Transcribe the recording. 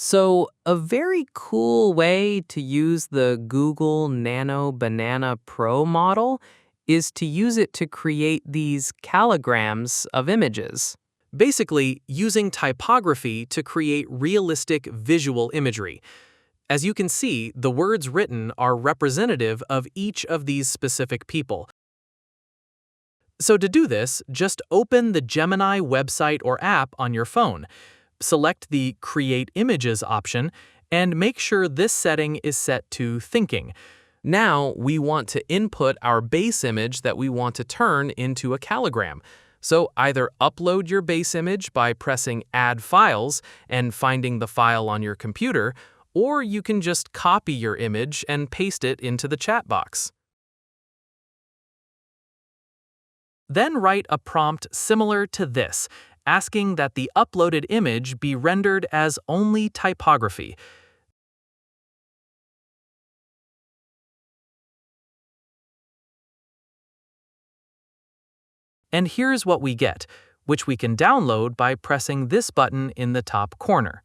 So, a very cool way to use the Google Nano Banana Pro model is to use it to create these caligrams of images. Basically, using typography to create realistic visual imagery. As you can see, the words written are representative of each of these specific people. So to do this, just open the Gemini website or app on your phone. Select the Create Images option and make sure this setting is set to Thinking. Now we want to input our base image that we want to turn into a calligram. So either upload your base image by pressing Add Files and finding the file on your computer, or you can just copy your image and paste it into the chat box. Then write a prompt similar to this, asking that the uploaded image be rendered as only typography. And here's what we get, which we can download by pressing this button in the top corner.